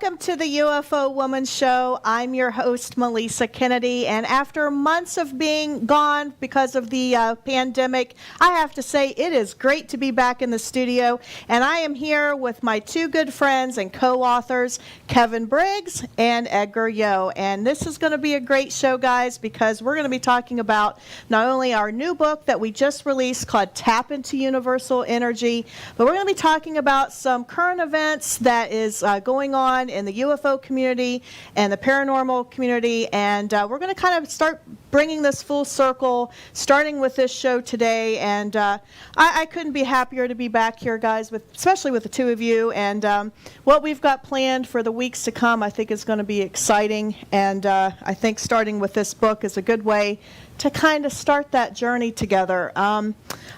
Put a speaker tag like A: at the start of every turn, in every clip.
A: Welcome to the UFO Woman Show. I'm your host, Melisa Kennedy, and after months of being gone because of the pandemic, I have to say it is great to be back in the studio, and I am here with my two good friends and co-authors, Kevin Briggs and Edgar Yo, and this is going to be a great show, guys, because we're going to be talking about not only our new book that we just released called Tap into Universal Energy, but we're going to be talking about some current events that is going on in the UFO community and the paranormal community, and we're going to kind of start bringing this full circle, starting with this show today, and I couldn't be happier to be back here, guys, especially with the two of you, and what we've got planned for the weeks to come I think is going to be exciting, and I think starting with this book is a good way to kind of start that journey together.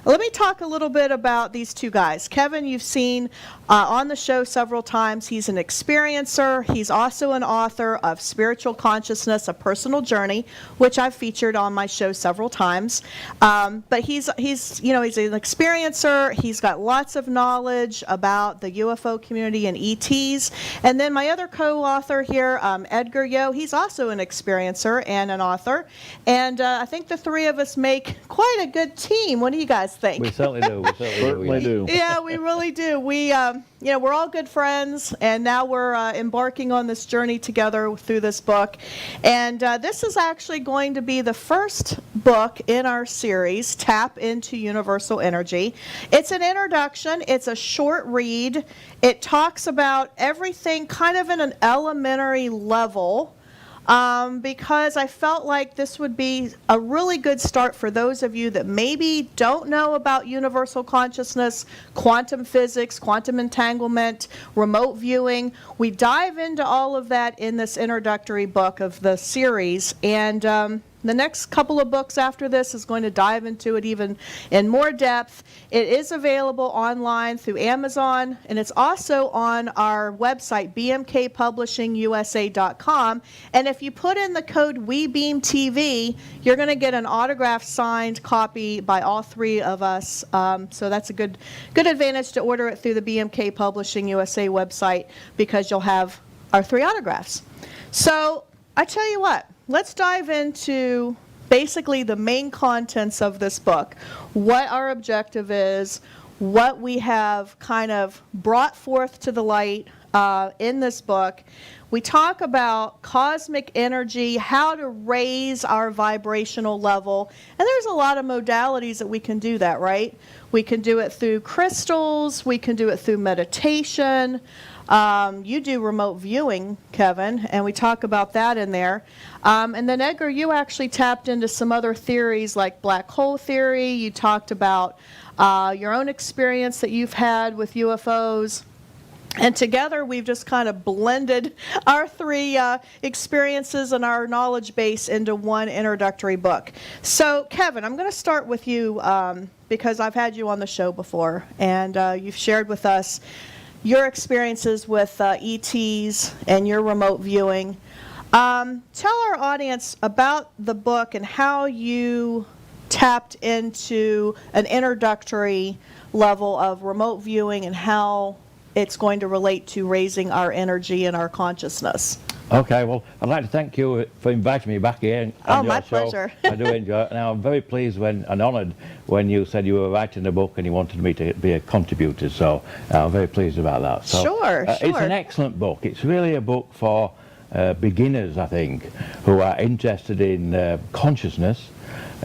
A: Let me talk a little bit about these two guys. Kevin, you've seen on the show several times. He's an experiencer. He's also an author of Spiritual Consciousness, A Personal Journey, which I've featured on my show several times. But he's an experiencer. He's got lots of knowledge about the UFO community and ETs. And then my other co-author here, Edgar Yo, he's also an experiencer and an author. And I think the three of us make quite a good team. What do you guys think?
B: We certainly do. We certainly do.
A: Yeah, we really do. We're all good friends, and now we're embarking on this journey together through this book. And this is actually going to be the first book in our series, Tap into Universal Energy. It's an introduction. It's a short read. It talks about everything kind of in an elementary level. Because I felt like this would be a really good start for those of you that maybe don't know about universal consciousness, quantum physics, quantum entanglement, remote viewing. We dive into all of that in this introductory book of the series, and the next couple of books after this is going to dive into it even in more depth. It is available online through Amazon, and it's also on our website, bmkpublishingusa.com. And if you put in the code WeBeamTV, you're going to get an autographed signed copy by all three of us. So that's a good advantage to order it through the BMK Publishing USA website, because you'll have our three autographs. So I tell you what. Let's dive into basically the main contents of this book, what our objective is, what we have kind of brought forth to the light in this book. We talk about cosmic energy, how to raise our vibrational level, and there's a lot of modalities that we can do that, right? We can do it through crystals, we can do it through meditation. You do remote viewing, Kevin, and we talk about that in there. And then, Edgar, you actually tapped into some other theories like black hole theory. You talked about your own experience that you've had with UFOs. And together, we've just kind of blended our three experiences and our knowledge base into one introductory book. So, Kevin, I'm going to start with you because I've had you on the show before, and you've shared with us your experiences with ETs and your remote viewing. Tell our audience about the book and how you tapped into an introductory level of remote viewing and how it's going to relate to raising our energy and our consciousness.
B: Okay, well, I'd like to thank you for inviting me back here.
A: Oh, my pleasure.
B: I do enjoy it. Now, I'm very pleased and honoured when you said you were writing a book and you wanted me to be a contributor, so I'm very pleased about that. So,
A: sure.
B: It's an excellent book. It's really a book for beginners, I think, who are interested in consciousness,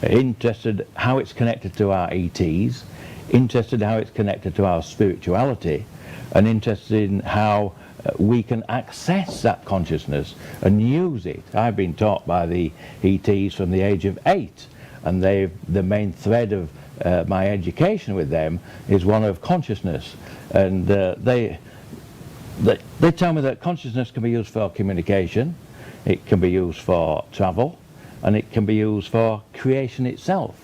B: interested how it's connected to our ETs, interested how it's connected to our spirituality, and interested in how we can access that consciousness and use it. I've been taught by the ETs from the age of 8, and the main thread of my education with them is one of consciousness. And they tell me that consciousness can be used for communication, it can be used for travel, and it can be used for creation itself.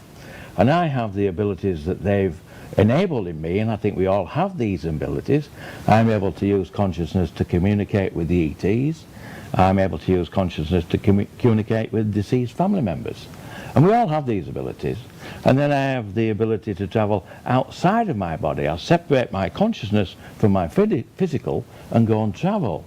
B: And I have the abilities that they've enabled in me, and I think we all have these abilities. I'm able to use consciousness to communicate with the ETs. I'm able to use consciousness to communicate with deceased family members. And we all have these abilities. And then I have the ability to travel outside of my body. I separate my consciousness from my physical and go and travel.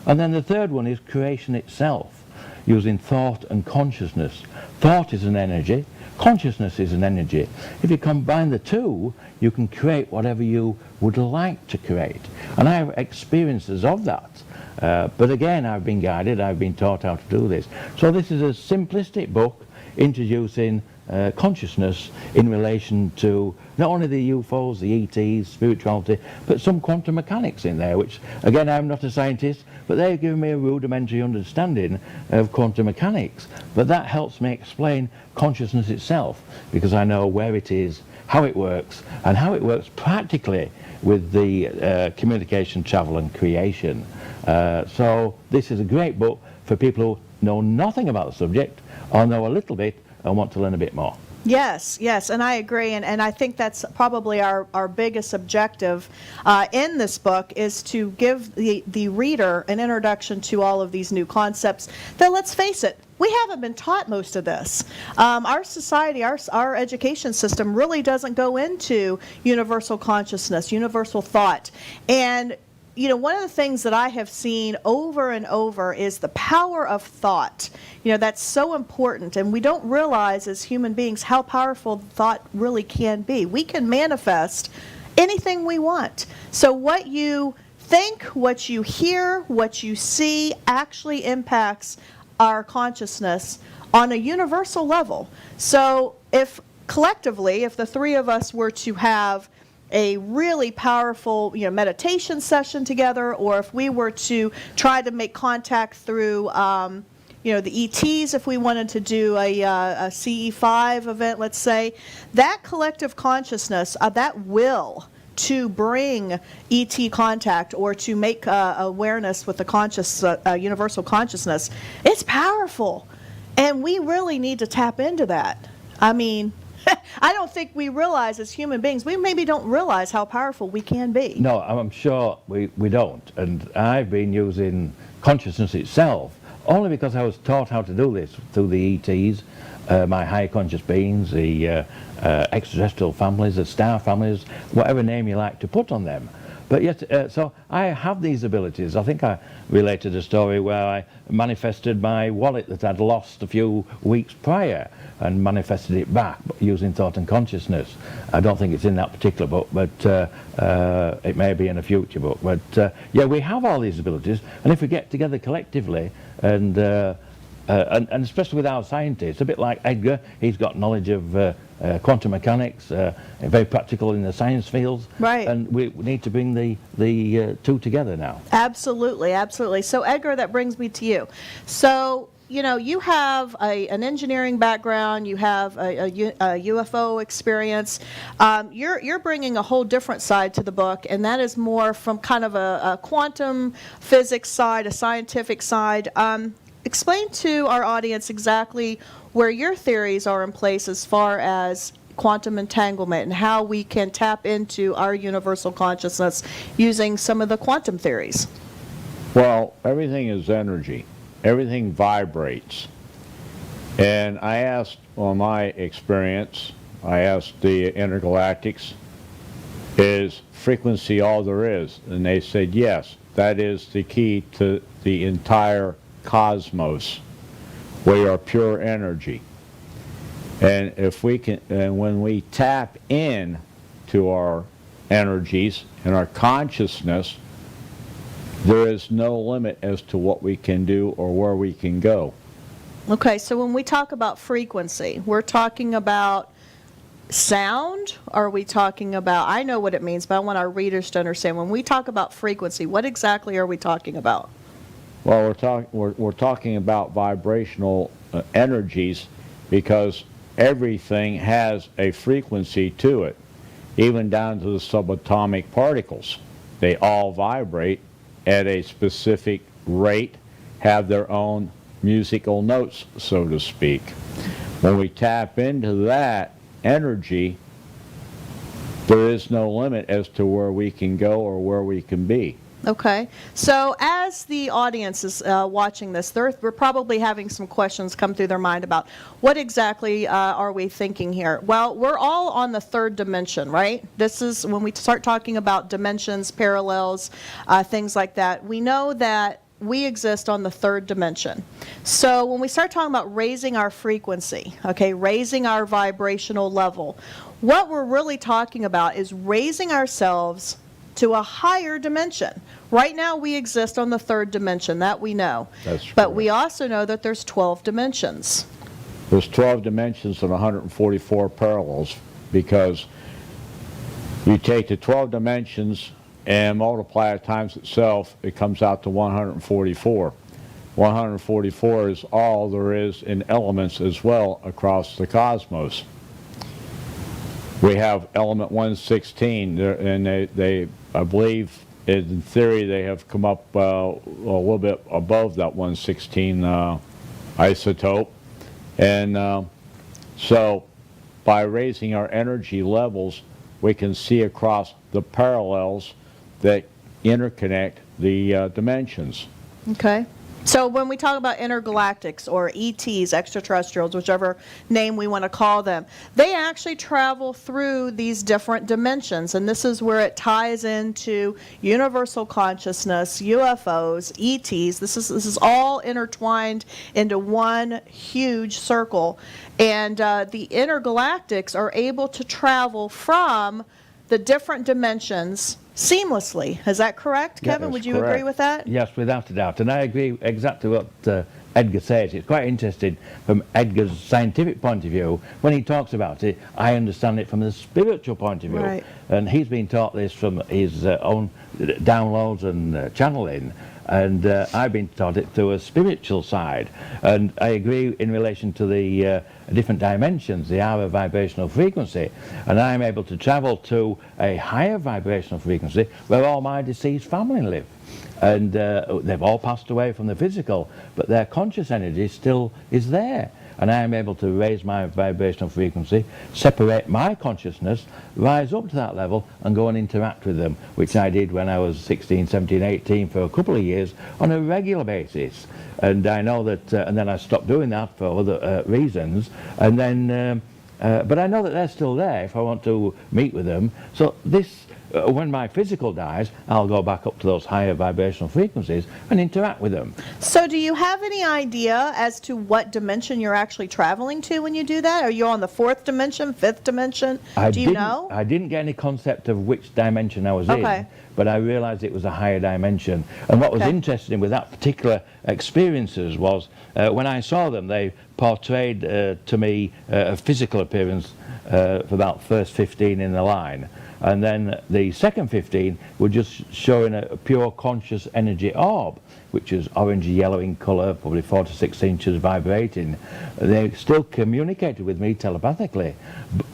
B: And then the third one is creation itself, using thought and consciousness. Thought is an energy, consciousness is an energy. If you combine the two, you can create whatever you would like to create. And I have experiences of that. But again, I've been guided, I've been taught how to do this. So this is a simplistic book introducing consciousness in relation to not only the UFOs, the ETs, spirituality, but some quantum mechanics in there, which, again, I'm not a scientist, but they've given me a rudimentary understanding of quantum mechanics. But that helps me explain consciousness itself, because I know where it is, how it works, and how it works practically with the communication, travel, and creation. So this is a great book for people who know nothing about the subject, or know a little bit, and want to learn a bit more.
A: Yes, and I agree, and I think that's probably our biggest objective in this book, is to give the reader an introduction to all of these new concepts that, let's face it, we haven't been taught most of this. Our society, our education system really doesn't go into universal consciousness, universal thought. And one of the things that I have seen over and over is the power of thought. That's so important, and we don't realize as human beings how powerful thought really can be. We can manifest anything we want. So what you think, what you hear, what you see actually impacts our consciousness on a universal level. So if collectively, if the three of us were to have a really powerful meditation session together, or if we were to try to make contact through the ETs, if we wanted to do a CE5 event, let's say, that collective consciousness, that will to bring ET contact or to make awareness with the conscious universal consciousness, it's powerful, and we really need to tap into that. I mean, I don't think we realize as human beings, we maybe don't realize how powerful we can be.
B: No, I'm sure we don't. And I've been using consciousness itself only because I was taught how to do this through the ETs, my higher conscious beings, the extraterrestrial families, the star families, whatever name you like to put on them. But yet, so I have these abilities. I think I related a story where I manifested my wallet that I'd lost a few weeks prior and manifested it back using thought and consciousness. I don't think it's in that particular book, but it may be in a future book. But yeah, we have all these abilities, and if we get together collectively and especially with our scientists, a bit like Edgar, he's got knowledge of quantum mechanics, very practical in the science fields.
A: Right.
B: And we need to bring the two together now.
A: Absolutely, absolutely. So Edgar, that brings me to you. So, you have an engineering background, you have a UFO experience. You're bringing a whole different side to the book, and that is more from kind of a quantum physics side, a scientific side. Explain to our audience exactly where your theories are in place as far as quantum entanglement and how we can tap into our universal consciousness using some of the quantum theories.
C: Well, everything is energy. Everything vibrates. And I asked, on my experience, I asked the intergalactics, is frequency all there is? And they said, yes, that is the key to the entire cosmos. We are pure energy. And if we can, and when we tap in to our energies and our consciousness, there is no limit as to what we can do or where we can go.
A: Okay, so when we talk about frequency, we're talking about sound? Are we talking about, I know what it means, but I want our readers to understand. When we talk about frequency, what exactly are we talking about?
C: Well, we're talking about vibrational energies, because everything has a frequency to it, even down to the subatomic particles. They all vibrate at a specific rate, have their own musical notes, so to speak. When we tap into that energy, there is no limit as to where we can go or where we can be.
A: Okay, so as the audience is watching this, we're probably having some questions come through their mind about what exactly are we thinking here. Well, we're all on the third dimension, right? This is when we start talking about dimensions, parallels, things like that. We know that we exist on the third dimension. So when we start talking about raising our frequency, okay, raising our vibrational level, what we're really talking about is raising ourselves to a higher dimension. Right now we exist on the third dimension, that we know.
C: That's
A: but we
C: correct.
A: also know that there's 12 dimensions.
C: There's 12 dimensions and 144 parallels, because you take the 12 dimensions and multiply it times itself, it comes out to 144. 144 is all there is in elements as well across the cosmos. We have element 116, and they I believe, in theory, they have come up a little bit above that 116 isotope. And so by raising our energy levels, we can see across the parallels that interconnect the dimensions.
A: Okay. So when we talk about intergalactics or ETs, extraterrestrials, whichever name we want to call them, they actually travel through these different dimensions, and this is where it ties into universal consciousness, UFOs, ETs. This is all intertwined into one huge circle, and the intergalactics are able to travel from the different dimensions seamlessly. Is that correct,
B: Yeah,
A: Kevin?
B: that's
A: Would you
B: correct.
A: agree with that?
B: Yes, without a doubt. And I agree exactly what Edgar says. It's quite interesting from Edgar's scientific point of view. When he talks about it, I understand it from the spiritual point of view.
A: Right.
B: And he's been taught this from his own downloads and channeling. And I've been taught it through a spiritual side. And I agree in relation to the different dimensions. They are a vibrational frequency. And I'm able to travel to a higher vibrational frequency where all my deceased family live. And they've all passed away from the physical, but their conscious energy still is there. And I am able to raise my vibrational frequency, separate my consciousness, rise up to that level and go and interact with them, which I did when I was 16, 17, 18 for a couple of years on a regular basis. And I know that, and then I stopped doing that for other reasons, and then, but I know that they're still there if I want to meet with them. So this, when my physical dies, I'll go back up to those higher vibrational frequencies and interact with them.
A: So do you have any idea as to what dimension you're actually traveling to when you do that? Are you on the fourth dimension, fifth dimension? Do you know?
B: I didn't get any concept of which dimension I was
A: Okay.
B: in, but I realized it was a higher dimension. And what was
A: Okay.
B: interesting with that particular experiences was when I saw them, they portrayed to me a physical appearance for about first 15 in the line. And then the second 15 were just showing a pure conscious energy orb, which is orangey yellow in colour, probably 4 to 6 inches, vibrating. They still communicated with me telepathically,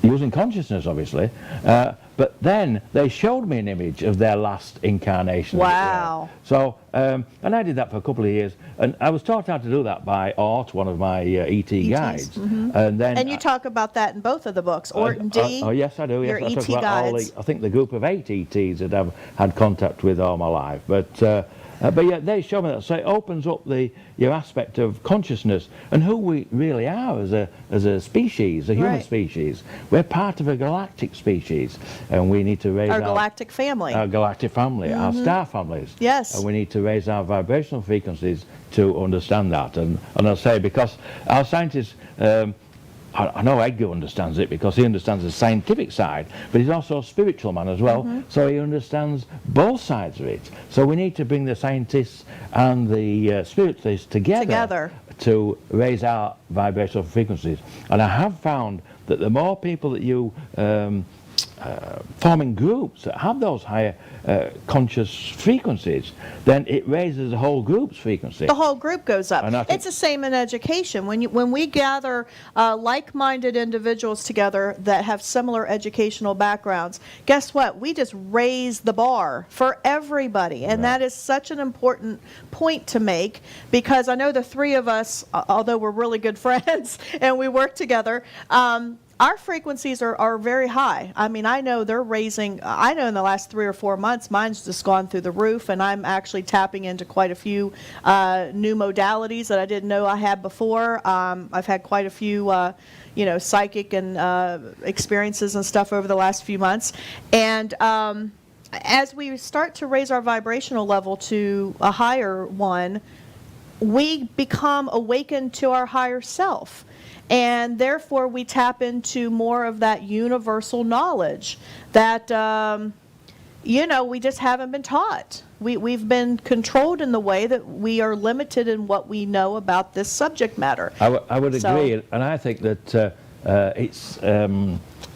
B: using consciousness obviously, but then they showed me an image of their last incarnation.
A: Wow.
B: So, and I did that for a couple of years, and I was taught how to do that by Ort, one of my ET guides.
A: Mm-hmm.
B: And then
A: And you talk about that in both of the books, Orton D.
B: Oh yes, I do. Yes,
A: your
B: I talk
A: ET
B: about all
A: guides.
B: I think the group of 8 ETs that I've had contact with all my life. But yeah, they show me that. So it opens up your aspect of consciousness and who we really are as a species, a human
A: Right.
B: species. We're part of a galactic species, and we need to raise
A: Our galactic family.
B: our galactic family, our star families.
A: Yes.
B: And we need to raise our vibrational frequencies to understand that. And I'll say, because our scientists, I know Edgar understands it because he understands the scientific side, but he's also a spiritual man as well, so he understands both sides of it. So we need to bring the scientists and the spiritualists together to raise our vibrational frequencies. And I have found that the more people that you form in groups that have those higher conscious frequencies, then it raises the whole group's frequency.
A: The whole group goes up.
B: And I think-
A: It's the same in education. When we gather like-minded individuals together that have similar educational backgrounds, guess what? We just raise the bar for everybody. And that is such an important point to make, because I know the three of us, although we're really good friends and we work together, our frequencies are very high. I mean, I know they're raising, I know in the last 3 or 4 months, mine's just gone through the roof, and I'm actually tapping into quite a few new modalities that I didn't know I had before. I've had quite a few, psychic and experiences and stuff over the last few months. And as we start to raise our vibrational level to a higher one, we become awakened to our higher self. And therefore, we tap into more of that universal knowledge that, we just haven't been taught. We've been controlled in the way that we are limited in what we know about this subject matter.
B: I would agree, and I think that it's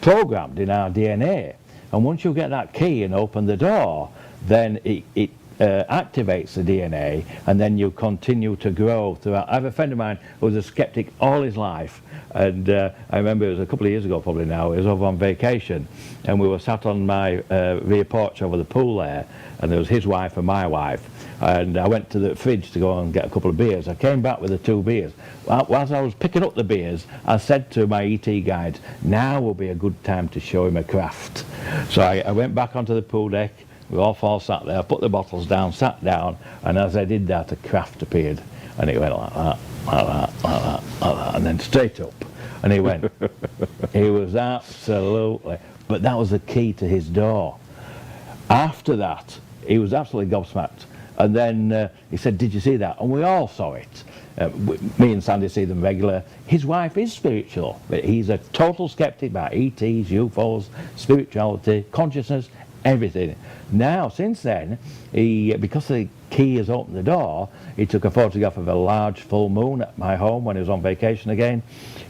B: programmed in our DNA. And once you get that key and open the door, then it activates the DNA, and then you continue to grow throughout. I have a friend of mine who was a skeptic all his life, and I remember it was a couple of years ago probably now, he was over on vacation, and we were sat on my rear porch over the pool there, and there was his wife and my wife, and I went to the fridge to go and get a couple of beers. I came back with the 2 beers. Whilst I was picking up the beers, I said to my ET guide, now will be a good time to show him a craft. So I went back onto the pool deck. We all 4 sat there, put the bottles down, sat down, and as I did that, a craft appeared. And it went like that, like that, like that, like that, and then straight up. And he went. He was absolutely, but that was the key to his door. After that, he was absolutely gobsmacked. And then he said, did you see that? And we all saw it. Me and Sandy see them regular. His wife is spiritual, but he's a total skeptic about ETs, UFOs, spirituality, consciousness, everything. Now, since then, because the key has opened the door, he took a photograph of a large full moon at my home when he was on vacation again,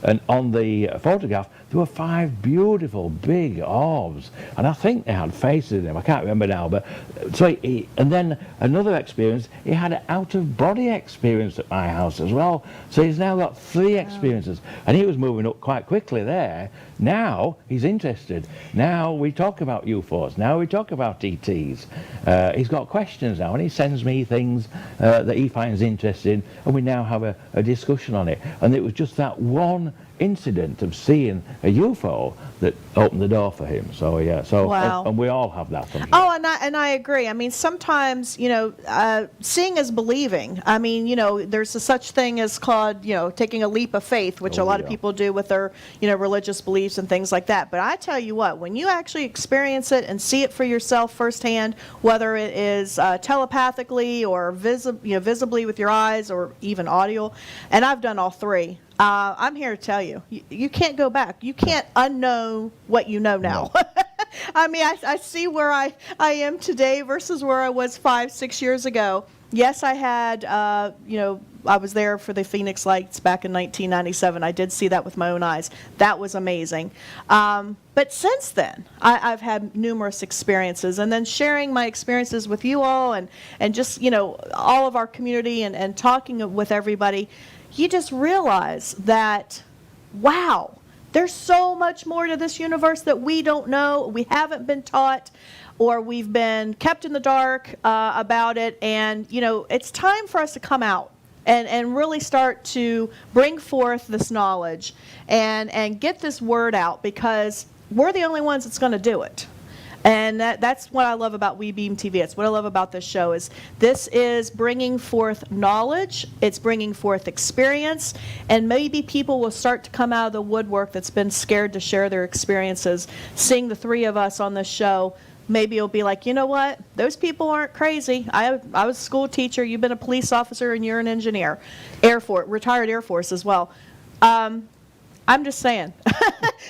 B: and on the photograph there were 5 beautiful big orbs, and I think they had faces in them. I can't remember now, but so and then another experience, he had an out-of-body experience at my house as well. So he's now got 3 experiences, and he was moving up quite quickly there. Now he's interested. Now we talk about UFOs. Now we talk about ETs. He's got questions now, and he sends me things that he finds interesting, and we now have a discussion on it. And it was just that one incident of seeing a UFO that opened the door for him. So yeah, so
A: wow.
B: And we all have that.
A: Oh, and I agree. I mean, sometimes seeing is believing. I mean, there's a such thing as called taking a leap of faith, which a lot of people do with their religious beliefs and things like that. But I tell you what, when you actually experience it and see it for yourself firsthand, whether it is telepathically or visibly with your eyes or even audio, and I've done all 3. I'm here to tell you, you can't go back. You can't unknow what you know now. No. I mean, I see where I am today versus where I was 5-6 years ago. Yes, I had, I was there for the Phoenix Lights back in 1997. I did see that with my own eyes. That was amazing. But since then, I've had numerous experiences, and then sharing my experiences with you all and just, all of our community and talking with everybody, you just realize that, wow, there's so much more to this universe that we don't know, we haven't been taught, or we've been kept in the dark about it. And, it's time for us to come out and really start to bring forth this knowledge and get this word out, because we're the only ones that's going to do it. And that's what I love about WeBeam TV. It's what I love about this show is this is bringing forth knowledge. It's bringing forth experience. And maybe people will start to come out of the woodwork that's been scared to share their experiences. Seeing the 3 of us on this show, maybe it'll be like, you know what? Those people aren't crazy. I was a school teacher. You've been a police officer, and you're an engineer. Retired Air Force as well. I'm just saying,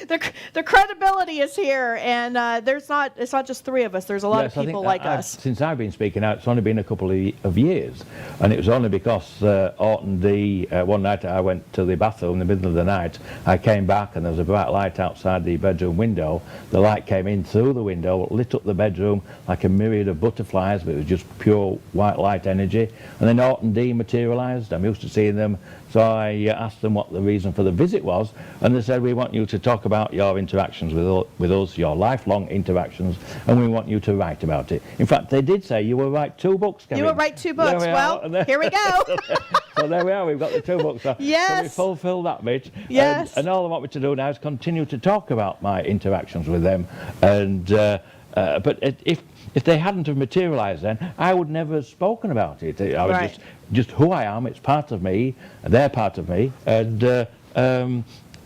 A: the credibility is here, and it's not just 3 of us. There's a lot of people like us.
B: Since I've been speaking out, it's only been a couple of years, and it was only because Orton D. One night I went to the bathroom in the middle of the night. I came back, and there was a bright light outside the bedroom window. The light came in through the window, lit up the bedroom like a myriad of butterflies, but it was just pure white light energy. And then Orton D. materialised. I'm used to seeing them. So I asked them what the reason for the visit was, and they said, we want you to talk about your interactions with us, your lifelong interactions, and we want you to write about it. In fact, they did say you will write 2 books, Kevin.
A: You will write 2 books. Well, here we go.
B: So there we are, we've got the 2 books.
A: Yes.
B: So we fulfilled that bit.
A: Yes.
B: And all I want me to do now is continue to talk about my interactions with them. And but if they hadn't have materialised then, I would never have spoken about it. I was just who I am. It's part of me. They're part of me. And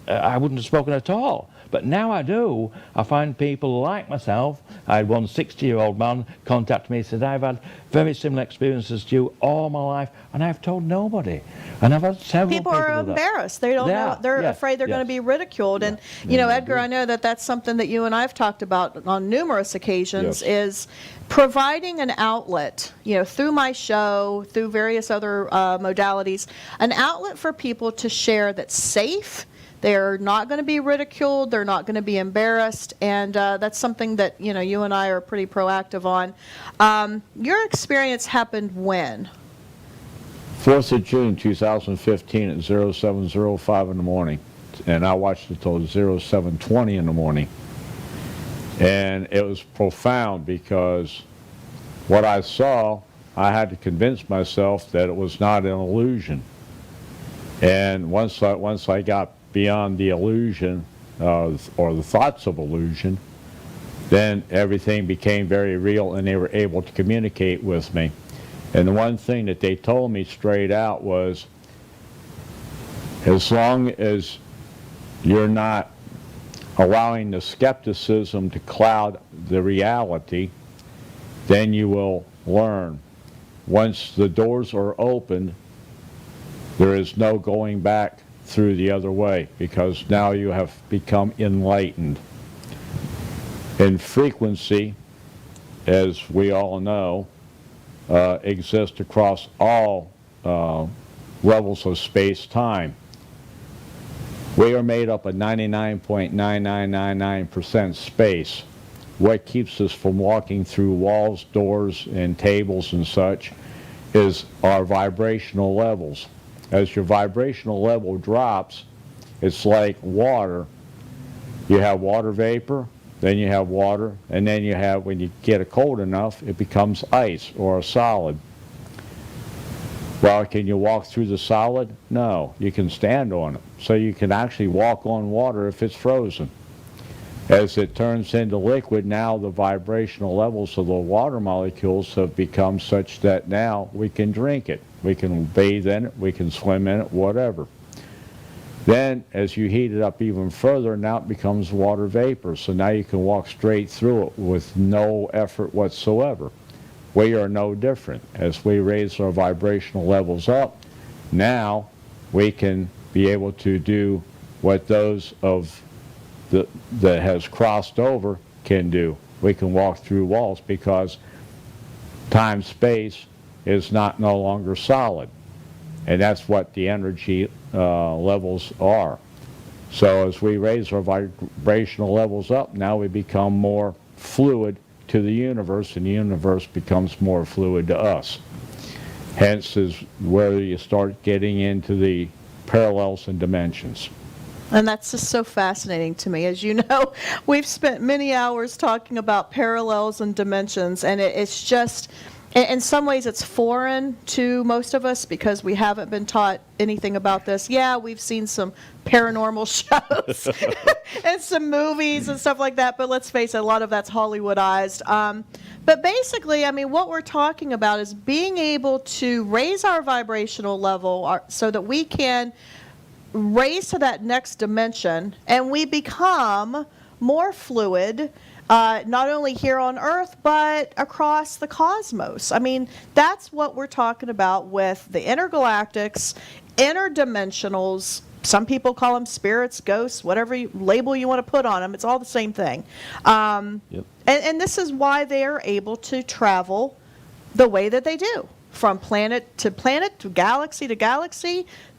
B: I wouldn't have spoken at all. But now I do. I find people like myself. I had one 60-year-old man contact me and said, I've had very similar experiences to you all my life, and I've told nobody. And I've had several
A: People are
B: do that.
A: embarrassed. They don't know. They're
B: Yes,
A: afraid they're
B: yes.
A: going to be ridiculed. And, you know, Edgar, I know that that's something that you and I have talked about on numerous occasions, is providing an outlet, you know, through my show, through various other modalities, an outlet for people to share that's safe. They're not going to be ridiculed. They're not going to be embarrassed. And that's something that, you know, you and I are pretty proactive on. Your experience happened when?
C: 4th of June 2015 at 07:05 in the morning, and I watched it till 07:20 in the morning. And it was profound because what I saw, I had to convince myself that it was not an illusion. And once I got beyond the illusion or the thoughts of illusion, then everything became very real, and they were able to communicate with me. And the one thing that they told me straight out was, as long as you're not allowing the skepticism to cloud the reality, then you will learn. Once the doors are opened, there is no going back through the other way, because now you have become enlightened. And frequency, as we all know, exist across all levels of space-time. We are made up of 99.9999% space. What keeps us from walking through walls, doors, and tables and such is our vibrational levels. As your vibrational level drops, it's like water. You have water vapor, then you have water, and then you have, when you get it cold enough, it becomes ice or a solid. Well, can you walk through the solid? No, you can stand on it. So you can actually walk on water if it's frozen. As it turns into liquid, now the vibrational levels of the water molecules have become such that now we can drink it. We can bathe in it, we can swim in it, whatever. Then, as you heat it up even further, now it becomes water vapor. So now you can walk straight through it with no effort whatsoever. We are no different. As we raise our vibrational levels up, now we can be able to do what those of that has crossed over can do. We can walk through walls because time-space is no longer solid. And that's what the energy levels are. So as we raise our vibrational levels up, now we become more fluid to the universe, and the universe becomes more fluid to us. Hence is where you start getting into the parallels and dimensions.
A: And that's just so fascinating to me. As you know, we've spent many hours talking about parallels and dimensions, and it's just, in some ways it's foreign to most of us because we haven't been taught anything about this. Yeah, we've seen some paranormal shows and some movies and stuff like that, but let's face it, a lot of that's Hollywoodized. But basically, I mean, what we're talking about is being able to raise our vibrational level so that we can raise to that next dimension, and we become more fluid, not only here on Earth, but across the cosmos. I mean, that's what we're talking about with the intergalactics, interdimensionals. Some people call them spirits, ghosts, whatever label you want to put on them. It's all the same thing. And this is why they are able to travel the way that they do. From planet, to galaxy,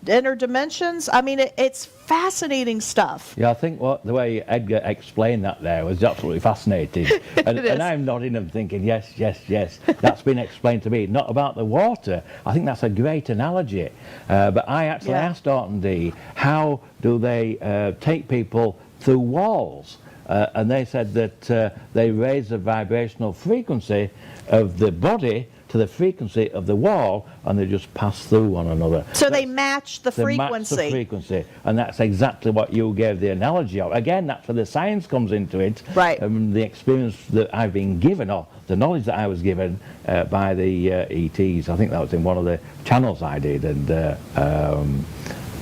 A: interdimensions. I mean, it's fascinating stuff.
B: Yeah, I think the way Edgar explained that there was absolutely fascinating. And I'm nodding and thinking, yes, that's been explained to me. Not about the water. I think that's a great analogy. But I actually asked Orton D, how do they take people through walls? And they said that they raise the vibrational frequency of the body to the frequency of the wall, and they just pass through one another.
A: So they match the frequency.
B: Match the frequency, and that's exactly what you gave the analogy of. Again, that's where the science comes into it.
A: Right.
B: The experience that I've been given, or the knowledge that I was given by the ETs. I think that was in one of the channels I did, and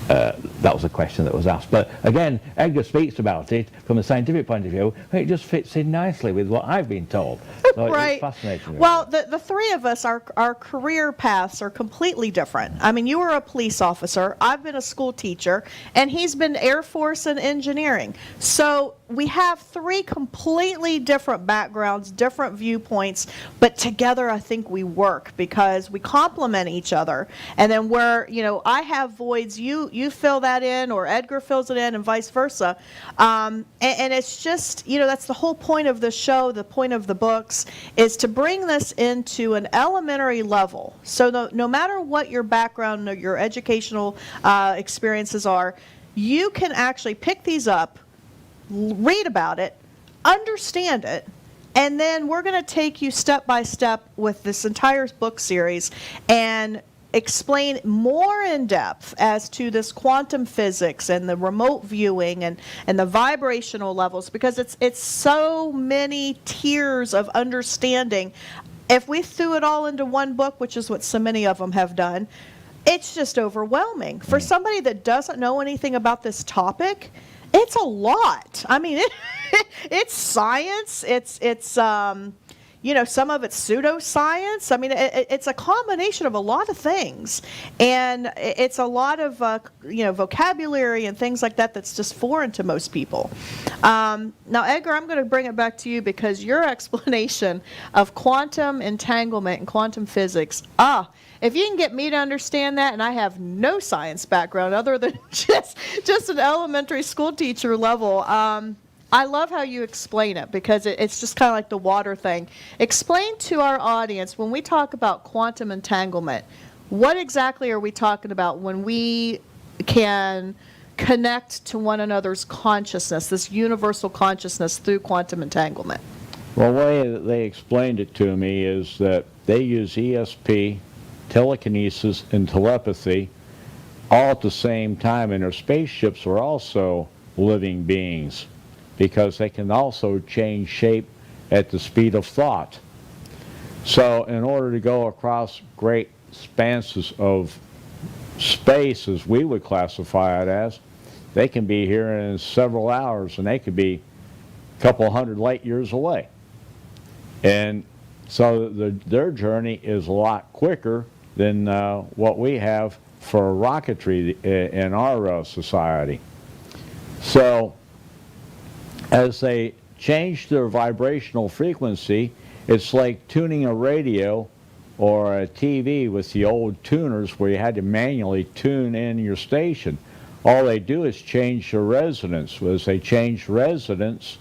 B: That was a question that was asked. But again, Edgar speaks about it from a scientific point of view. It just fits in nicely with what I've been told. So
A: Right.
B: It's fascinating.
A: Well, the three of us, our career paths are completely different. I mean, you were a police officer, I've been a school teacher, and he's been Air Force and engineering. So we have three completely different backgrounds, different viewpoints, but together I think we work because we complement each other. And then where, I have voids, you fill that in, or Edgar fills it in, and vice versa. And it's just, that's the whole point of the show, the point of the books, is to bring this into an elementary level. So no matter what your background or your educational experiences are, you can actually pick these up, read about it, understand it, and then we're going to take you step by step with this entire book series and explain more in depth as to this quantum physics and the remote viewing and the vibrational levels, because it's so many tiers of understanding. If we threw it all into one book, which is what so many of them have done, it's just overwhelming. For somebody that doesn't know anything about this topic, it's a lot. I mean, it's science. It's some of it's pseudoscience. I mean, it's a combination of a lot of things, and it's a lot of vocabulary and things like that that's just foreign to most people. Now, Edgar, I'm going to bring it back to you because your explanation of quantum entanglement and quantum physics, if you can get me to understand that, and I have no science background other than just an elementary school teacher level, I love how you explain it because it's just kind of like the water thing. Explain to our audience, when we talk about quantum entanglement, what exactly are we talking about when we can connect to one another's consciousness, this universal consciousness through quantum entanglement?
C: Well, the way that they explained it to me is that they use ESP, telekinesis, and telepathy all at the same time, and their spaceships are also living beings because they can also change shape at the speed of thought. So in order to go across great expanses of space, as we would classify it as, they can be here in several hours, and they could be a couple hundred light years away. And so their journey is a lot quicker than what we have for rocketry in our society. So as they change their vibrational frequency, it's like tuning a radio or a TV with the old tuners where you had to manually tune in your station. All they do is change the resonance. As they change resonance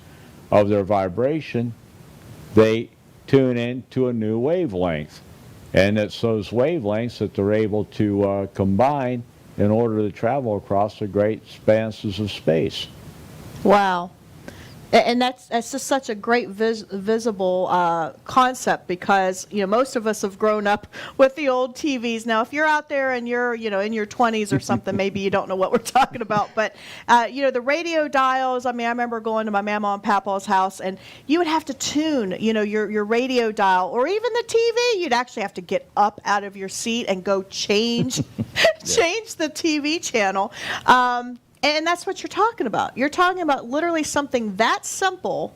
C: of their vibration, they tune in to a new wavelength. And it's those wavelengths that they're able to combine in order to travel across the great expanses of space.
A: Wow. And that's just such a great visible concept because, most of us have grown up with the old TVs. Now, if you're out there and you're, in your 20s or something, maybe you don't know what we're talking about. But, the radio dials, I remember going to my mama and papa's house, and you would have to tune, your radio dial. Or even the TV, you'd actually have to get up out of your seat and go change the TV channel. And that's what you're talking about. You're talking about literally something that simple,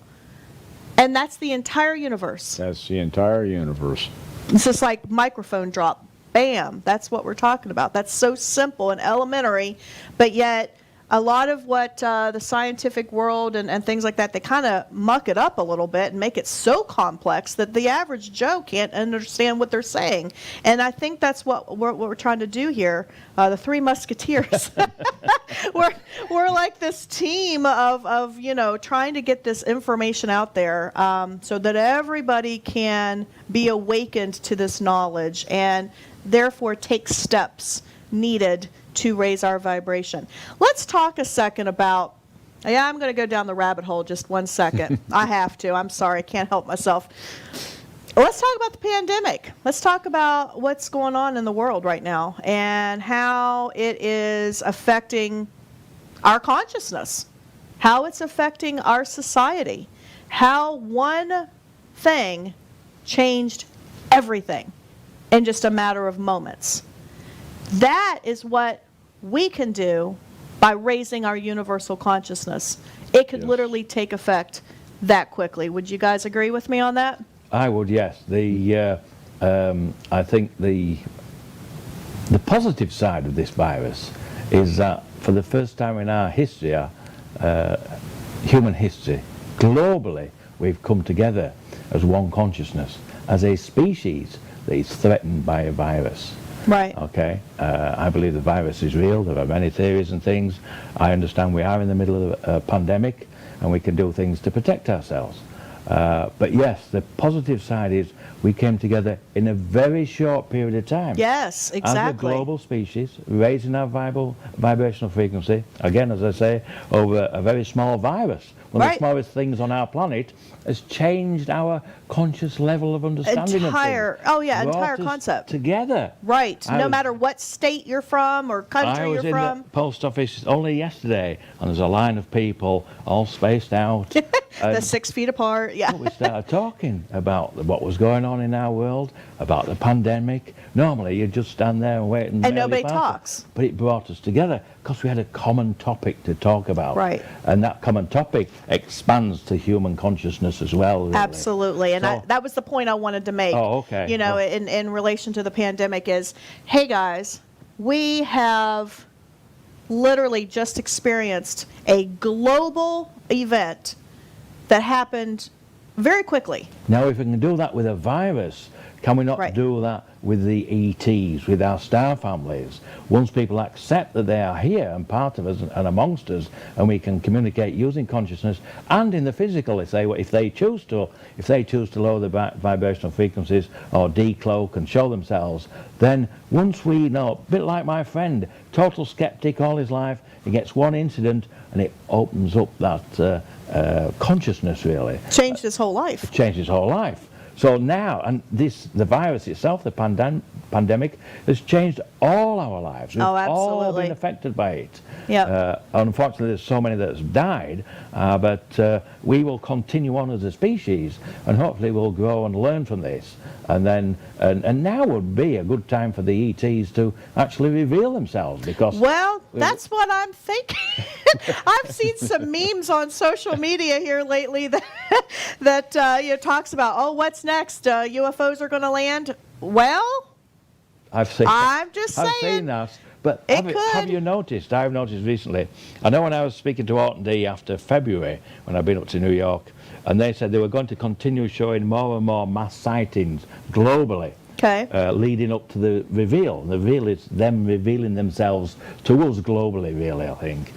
A: and that's the entire universe.
C: That's the entire universe.
A: It's just like microphone drop. Bam. That's what we're talking about. That's so simple and elementary, but yet a lot of what the scientific world and things like that, they kind of muck it up a little bit and make it so complex that the average Joe can't understand what they're saying. And I think that's what we're trying to do here. The Three Musketeers. we're like this team of trying to get this information out there so that everybody can be awakened to this knowledge and therefore take steps needed to raise our vibration. Let's talk a second about, I'm going to go down the rabbit hole just 1 second. I have to. I'm sorry. I can't help myself. Let's talk about the pandemic. Let's talk about what's going on in the world right now and how it is affecting our consciousness, how it's affecting our society, how one thing changed everything in just a matter of moments. That is what we can do by raising our universal consciousness. It could
C: Yes.
A: literally take effect that quickly. Would you guys agree with me on that?
B: I would, yes. I think the positive side of this virus is that for the first time in our history, human history, globally, we've come together as one consciousness, as a species that is threatened by a virus.
A: Right.
B: Okay, I believe the virus is real. There are many theories and things. I understand we are in the middle of a pandemic and we can do things to protect ourselves. But yes, the positive side is we came together in a very short period of time.
A: Yes, exactly.
B: As a global species, raising our vibrational frequency, again, as I say, over a very small virus. One of the
A: Right.
B: smallest things on our planet has changed our conscious level of understanding
A: Entire-
B: of things.
A: oh yeah,
B: Brought
A: entire
B: us
A: concept.
B: together.
A: Right.
B: I
A: No
B: was-
A: matter what state you're from or
B: I
A: country
B: was
A: you're
B: in
A: from.
B: the post office only yesterday, and there's a line of people all spaced out.
A: The
B: and
A: 6 feet apart. Yeah.
B: we started talking about what was going on in our world, about the pandemic. Normally, you just stand there and wait and
A: And
B: merely
A: nobody
B: pass it.
A: talks.
B: But it brought us together because we had a common topic to talk about.
A: Right.
B: And that common topic expands to human consciousness as well. Really.
A: Absolutely. And
B: So-
A: that was the point I wanted to make.
B: Oh, okay.
A: You know,
B: Oh.
A: in relation to the pandemic is, hey guys, we have literally just experienced a global event that happened very quickly.
B: Now, if we can do that with a virus, can we not
A: Right.
B: do that with the ETs, with our star families? Once people accept that they are here and part of us and amongst us, and we can communicate using consciousness and in the physical, if they choose to lower the vibrational frequencies or decloak and show themselves, then once we know, a bit like my friend, total skeptic all his life, he gets one incident and it opens up that consciousness, really.
A: Changed his whole life.
B: Changed his whole life. So now, and the virus itself, the pandemic, has changed all our lives. We've
A: Oh,
B: all
A: absolutely.
B: been affected by it.
A: Yep.
B: Unfortunately, there's so many that have died, but we will continue on as a species, and hopefully we'll grow and learn from this. And then, and now would be a good time for the ETs to actually reveal themselves, because
A: Well, that's what I'm thinking. I've seen some memes on social media here lately that talks about, oh, what's next? UFOs are going to land. Well,
B: I've seen.
A: I'm just
B: I've
A: saying.
B: seen that. But
A: It
B: have
A: could.
B: you noticed? I've noticed recently. I know when I was speaking to Orton D after February, when I've been up to New York, and they said they were going to continue showing more and more mass sightings globally.
A: Okay.
B: Leading up to the reveal. The reveal is them revealing themselves to us globally, really, I think.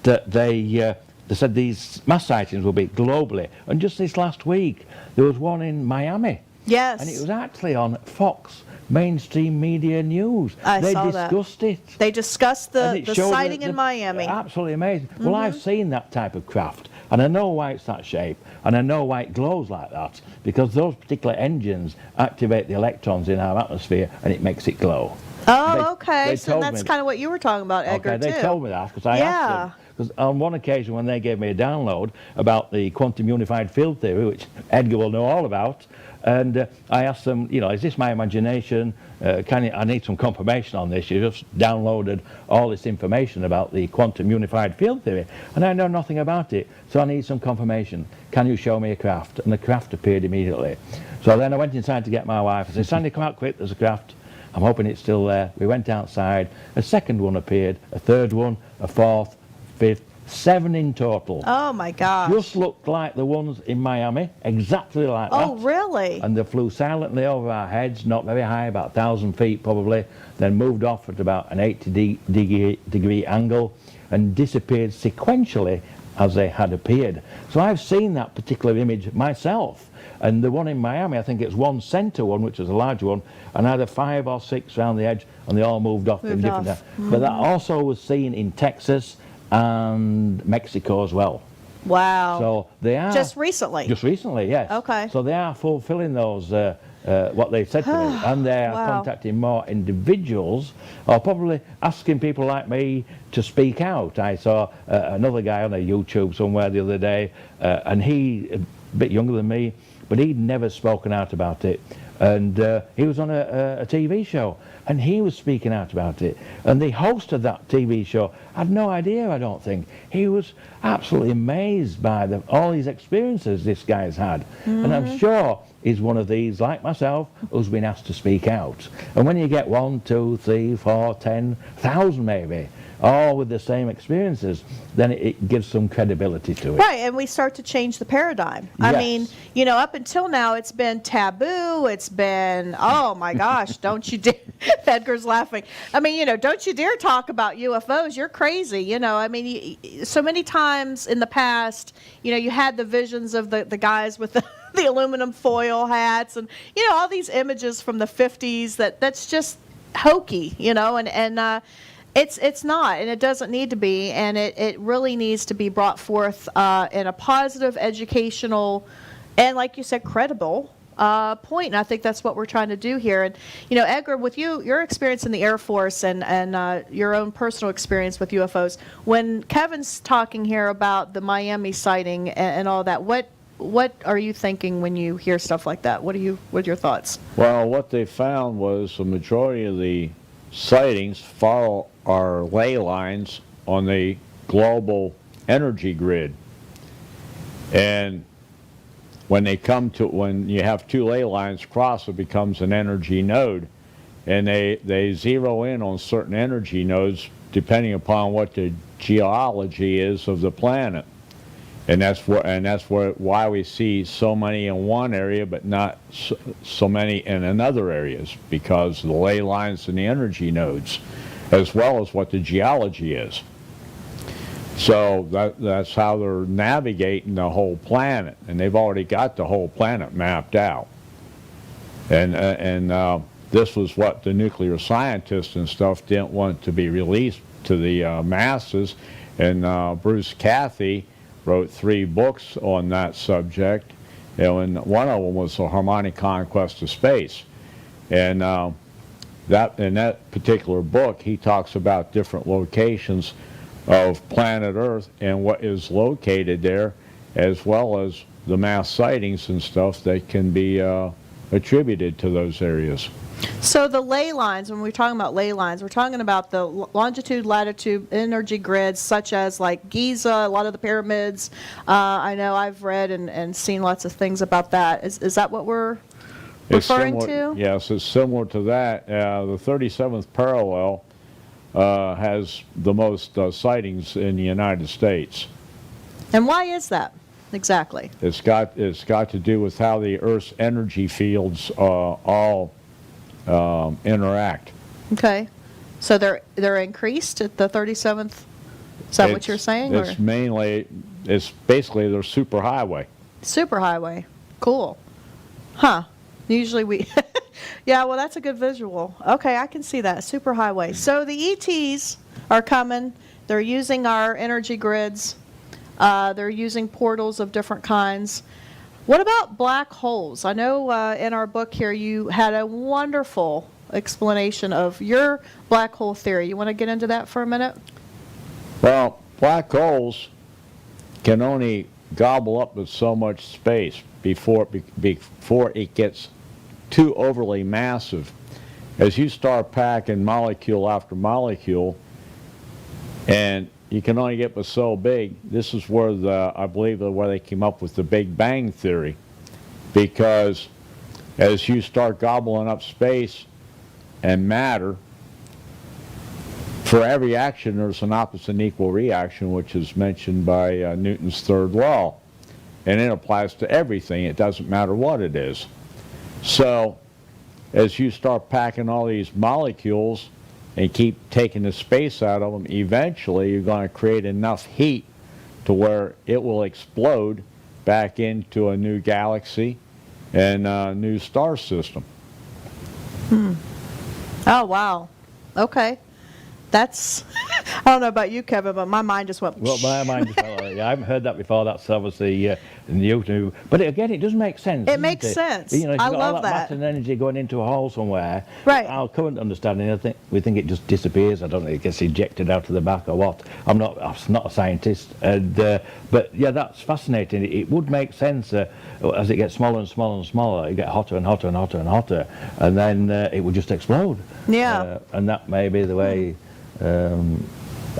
B: They said these mass sightings will be globally. And just this last week, there was one in Miami.
A: Yes.
B: And it was actually on Fox mainstream media news.
A: I
B: They
A: saw that.
B: discussed it.
A: They discussed
B: And
A: the
B: it showed
A: sighting
B: that
A: in Miami.
B: Absolutely amazing. Well, I've seen that type of craft, and I know why it's that shape, and I know why it glows like that, because those particular engines activate the electrons in our atmosphere, and it makes it glow.
A: Oh, okay.
B: they
A: So
B: told
A: that's
B: me-
A: kind of what you were talking about, Edgar,
B: Okay, they
A: too.
B: told me that because I
A: Yeah.
B: asked them. Because on one occasion when they gave me a download about the quantum unified field theory, which Edgar will know all about, and I asked them, is this my imagination? I need some confirmation on this. You just downloaded all this information about the quantum unified field theory, and I know nothing about it, so I need some confirmation. Can you show me a craft? And the craft appeared immediately. So then I went inside to get my wife. I said, Sandy, come out quick, there's a craft. I'm hoping it's still there. We went outside. A second one appeared, a third one, a fourth, fifth, 7 in total.
A: Oh, my gosh.
B: Just looked like the ones in Miami, exactly like
A: Oh,
B: that.
A: really?
B: And they flew silently over our heads, not very high, about 1,000 feet probably, then moved off at about an 80-degree angle and disappeared sequentially as they had appeared. So I've seen that particular image myself. And the one in Miami, I think it's one center one, which was a large one, and I had 5 or 6 around the edge, and they all moved off in
A: Moved
B: different
A: off.
B: But that also was seen in Texas and Mexico as well.
A: Wow.
B: So they are
A: Just recently?
B: Just recently, yes.
A: Okay.
B: So they are fulfilling those what they said to me, and they are
A: Wow.
B: contacting more individuals, or probably asking people like me to speak out. I saw another guy on a YouTube somewhere the other day, and he a bit younger than me, but he'd never spoken out about it. and he was on a TV show, and he was speaking out about it. And the host of that TV show had no idea, I don't think. He was absolutely amazed by all these experiences this guy's had. And I'm sure he's one of these, like myself, who's been asked to speak out. And when you get 1, 2, 3, 4, 10,000 maybe, all with the same experiences, then it gives some credibility to it.
A: Right, and we start to change the paradigm. I
B: Yes.
A: mean, you know, up until now, it's been taboo. It's been, oh my gosh, don't you dare. Edgar's laughing. I mean, you know, don't you dare talk about UFOs. You're crazy. You know, I mean, so many times in the past, you know, you had the visions of the guys with the aluminum foil hats and, you know, all these images from the 50s that's just hokey, you know, and it's not, and it doesn't need to be, and it really needs to be brought forth in a positive, educational, and like you said, credible point. And I think that's what we're trying to do here. And you know, Edgar, with your experience in the Air Force and your own personal experience with UFOs, when Kevin's talking here about the Miami sighting and all that, what are you thinking when you hear stuff like that? What are your thoughts?
C: Well, what they found was the majority of the sightings follow our ley lines on the global energy grid. And when you have two ley lines cross, it becomes an energy node. And they zero in on certain energy nodes depending upon what the geology is of the planet. And that's why we see so many in one area but not so many in another areas, because of the ley lines and the energy nodes, as well as what the geology is. So that's how they're navigating the whole planet, and they've already got the whole planet mapped out. And this was what the nuclear scientists and stuff didn't want to be released to the masses. And Bruce Cathy wrote 3 books on that subject, and one of them was The Harmonic Conquest of Space. And in that particular book, he talks about different locations of planet Earth and what is located there, as well as the mass sightings and stuff that can be attributed to those areas.
A: So the ley lines, when we're talking about ley lines, we're talking about the longitude, latitude, energy grids, such as like Giza, a lot of the pyramids. I know I've read and seen lots of things about that. Is that what we're referring to?
C: Yes, it's similar to that. The 37th parallel has the most sightings in the United States.
A: And why is that exactly?
C: It's got to do with how the Earth's energy fields all interact.
A: Okay, so they're increased at the 37th. Is that what you're saying?
C: It's basically their superhighway.
A: Superhighway, cool, huh? Usually we, yeah. Well, that's a good visual. Okay, I can see that superhighway. So the ETs are coming. They're using our energy grids. They're using portals of different kinds. What about black holes? I know in our book here you had a wonderful explanation of your black hole theory. You want to get into that for a minute?
C: Well, black holes can only gobble up with so much space before it gets too overly massive. As you start packing molecule after molecule, and you can only get but so big. This is where I believe where they came up with the Big Bang theory, because as you start gobbling up space and matter, for every action there's an opposite and equal reaction, which is mentioned by Newton's third law, and it applies to everything. It doesn't matter what it is. So as you start packing all these molecules and keep taking the space out of them, eventually you're going to create enough heat to where it will explode back into a new galaxy and a new star system.
A: Oh, wow. Okay. That's, I don't know about you, Kevin, but my mind just went.
B: Well, my mind just went like, yeah, I haven't heard that before. That's obviously new to me. But again, it does make sense.
A: It
B: doesn't
A: makes sense.
B: You know, if
A: I
B: you've got
A: love
B: all that
A: that.
B: matter and energy going into a hole somewhere.
A: Right.
B: Our current understanding, we think it just disappears. I don't know, it gets ejected out of the back or what. I'm not a scientist, but yeah, that's fascinating. It would make sense as it gets smaller and smaller and smaller. It get hotter and hotter and hotter and hotter, and then it would just explode.
A: Yeah.
B: And that may be the way.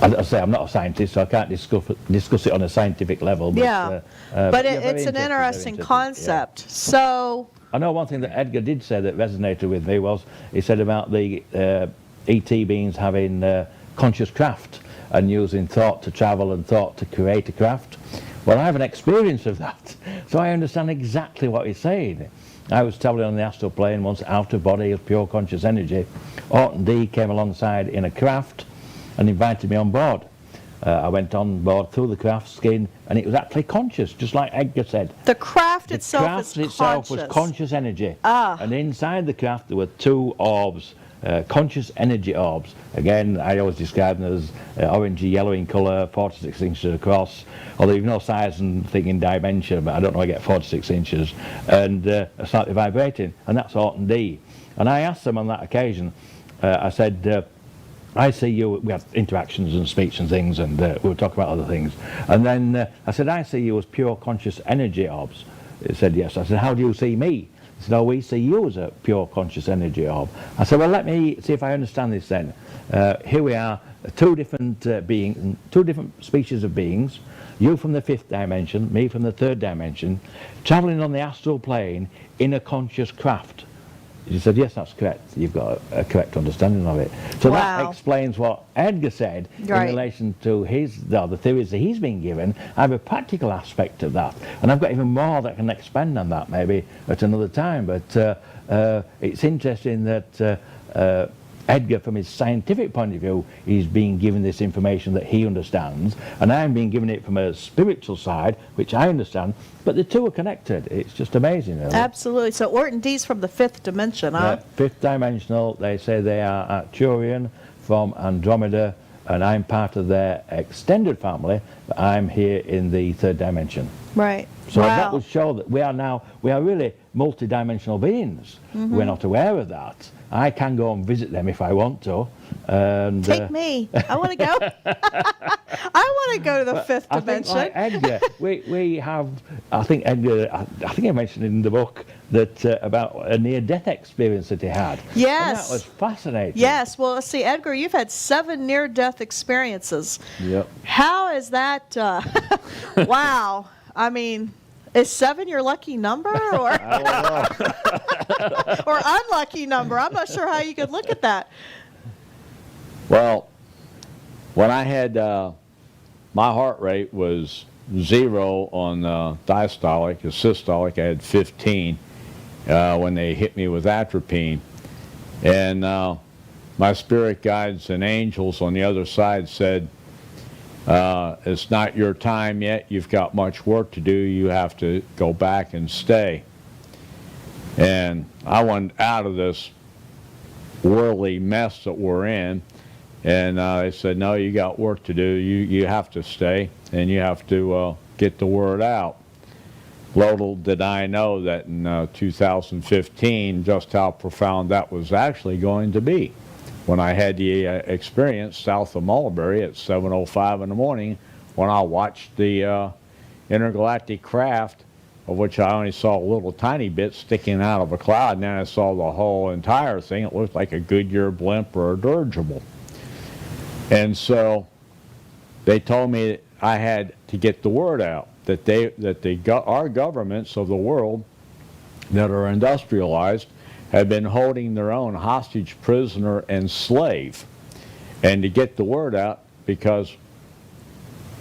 B: I say I'm not a scientist, so I can't discuss it on a scientific level. But,
A: Yeah.
B: but
A: It's
B: very
A: an interesting
B: yeah.
A: concept. So,
B: I know one thing that Edgar did say that resonated with me was he said about the ET beings having conscious craft and using thought to travel and thought to create a craft. Well, I have an experience of that, so I understand exactly what he's saying. I was travelling on the astral plane once, out of body of pure conscious energy. Orton D came alongside in a craft and invited me on board. I went on board through the craft skin, and it was actually conscious, just like Edgar said.
A: the craft
B: The
A: itself
B: craft
A: is
B: itself
A: conscious.
B: was conscious energy.
A: Ah.
B: And inside the craft there were two orbs, conscious energy orbs. Again, I always describe them as orangey yellow in colour, 46 inches across, although you've no size and thing in dimension, but I don't know, I get 46 inches, and slightly vibrating, and that's Orton D. And I asked them on that occasion, I said, I see you, we had interactions and speech and things, and we were talking about other things. And then I said, I see you as pure conscious energy orbs. He said, yes. I said, how do you see me? He said, oh, we see you as a pure conscious energy orb. I said, well, let me see if I understand this then. Here we are, two different species of beings. You from the fifth dimension, me from the third dimension, travelling on the astral plane in a conscious craft. He said, yes, that's correct. You've got a correct understanding of it. So
A: Wow.
B: that explains what Edgar said
A: Right.
B: in relation to the theories that he's been given. I have a practical aspect of that. And I've got even more that can expand on that maybe at another time. But it's interesting that Edgar, from his scientific point of view, is being given this information that he understands, and I'm being given it from a spiritual side, which I understand, but the two are connected. It's just amazing, really.
A: Absolutely. So Orton D's from the fifth dimension, huh?
B: Fifth dimensional, they say they are Arcturian from Andromeda, and I'm part of their extended family, but I'm here in the third dimension.
A: Right.
B: So
A: wow.
B: that would show that we are really multidimensional beings.
A: Mm-hmm.
B: We're not aware of that. I can go and visit them if I want to. And,
A: Take me. I want to go. I want to go to the fifth dimension.
B: I think like Edgar, we have, I think Edgar, I think I mentioned in the book that about a near-death experience that he had.
A: Yes.
B: And that was fascinating.
A: Yes. Well, let's see, Edgar, you've had 7 near-death experiences.
B: Yep.
A: How is that? Wow. I mean, is 7 your lucky number or or unlucky number? I'm not sure how you could look at that.
C: Well, when I had my heart rate was 0 on diastolic, systolic, I had 15 when they hit me with atropine. And my spirit guides and angels on the other side said, it's not your time yet, you've got much work to do, you have to go back and stay. And I went out of this worldly mess that we're in, and they said, no, you got work to do, you have to stay, and you have to get the word out. Little did I know that in 2015 just how profound that was actually going to be. When I had the experience south of Mulberry at 7:05 in the morning, when I watched the intergalactic craft, of which I only saw a little tiny bit sticking out of a cloud, and then I saw the whole entire thing. It looked like a Goodyear blimp or a dirigible. And so they told me that I had to get the word out, that our governments of the world that are industrialized have been holding their own hostage, prisoner, and slave. And to get the word out, because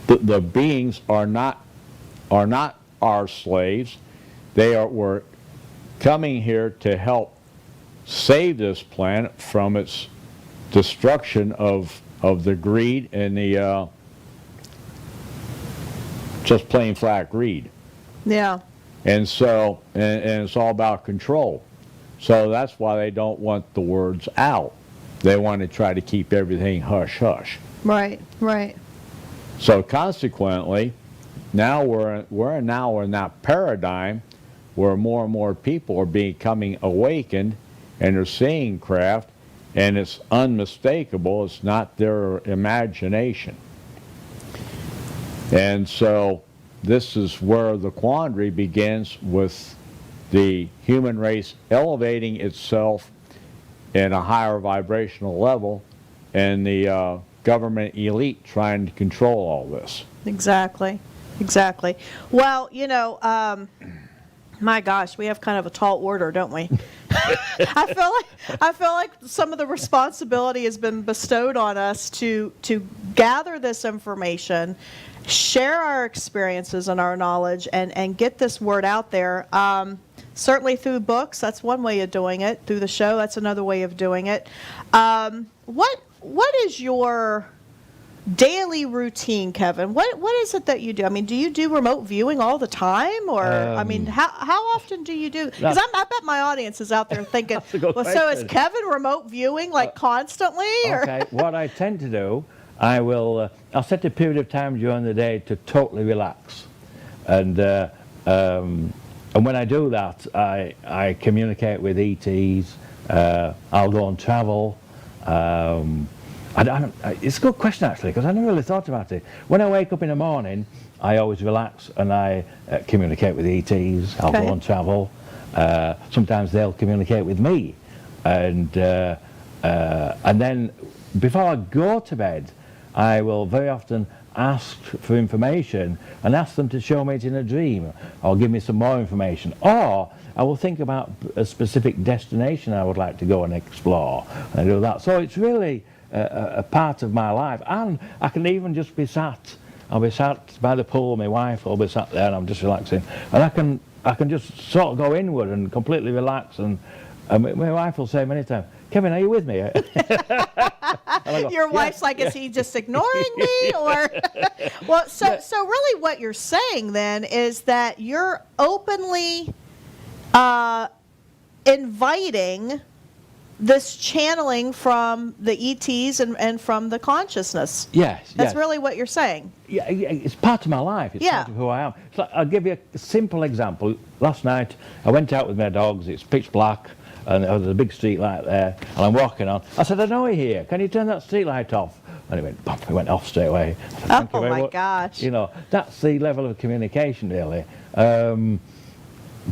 C: the beings are not our slaves. We're coming here to help save this planet from its destruction of the greed and the just plain flat greed.
A: Yeah.
C: And so, and it's all about control. So that's why they don't want the words out. They want to try to keep everything hush-hush.
A: Right, right.
C: So consequently, now we're now in that paradigm where more and more people are becoming awakened and they're seeing craft, and it's unmistakable. It's not their imagination. And so this is where the quandary begins, with the human race elevating itself in a higher vibrational level, and the government elite trying to control all this.
A: Exactly, exactly. Well, my gosh, we have kind of a tall order, don't we? I feel like some of the responsibility has been bestowed on us to gather this information, share our experiences and our knowledge, and get this word out there. Certainly through books, that's one way of doing it. Through the show, that's another way of doing it. What is your daily routine, Kevin? What is it that you do? I mean, do you do remote viewing all the time, or I mean, how often do you do? Because I bet my audience is out there thinking, well, so is Kevin remote viewing like constantly? Or?
B: Okay, what I tend to do, I'll set a period of time during the day to totally relax, and when I do that, I communicate with ETs. I'll go and travel. It's a good question, actually, because I never really thought about it. When I wake up in the morning, I always relax and I communicate with ETs. I'll go and travel. Sometimes they'll communicate with me. And then before I go to bed, I will very often ask for information and ask them to show me it in a dream or give me some more information. Or I will think about a specific destination I would like to go and explore, and I do that. So it's really a part of my life. And I can even just be sat. I'll be sat by the pool, my wife will be sat there, and I'm just relaxing. And I can just sort of go inward and completely relax. And my wife will say many times, Kevin, are you with me? Go,
A: your wife's like, is he just ignoring me? Or well, so really what you're saying then is that you're openly inviting this channeling from the ETs and from the consciousness.
B: Yes.
A: That's really what you're saying.
B: Yeah, it's part of my life. It's part of who I am. So I'll give you a simple example. Last night, I went out with my dogs. It's pitch black, and there's a big street light there, and I'm walking on. I said, I know you're here. Can you turn that street light off? And it went, bump, it went off straight away. I said, Thank you very much.
A: Gosh.
B: That's the level of communication, really.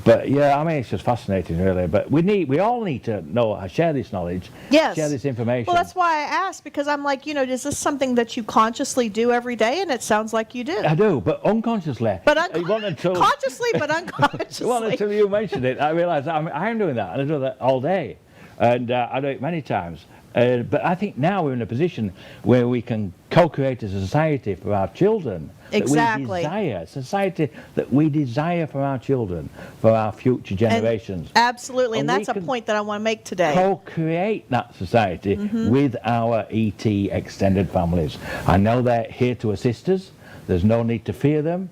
B: But yeah, I mean, it's just fascinating, really. But we all need to know, share this knowledge, share this information.
A: Well, that's why I asked, because I'm like, is this something that you consciously do every day? And it sounds like you do.
B: I do, but unconsciously.
A: But consciously, but unconsciously.
B: Well, until you mentioned it, I realised I'm doing that, and I do that all day, and I do it many times. But I think now we're in a position where we can co-create a society for our children.
A: Exactly.
B: That we desire, a society that we desire for our children, for our future generations.
A: Absolutely, and that's a point that I want to make today.
B: Co-create that society with our ET extended families. I know they're here to assist us. There's no need to fear them.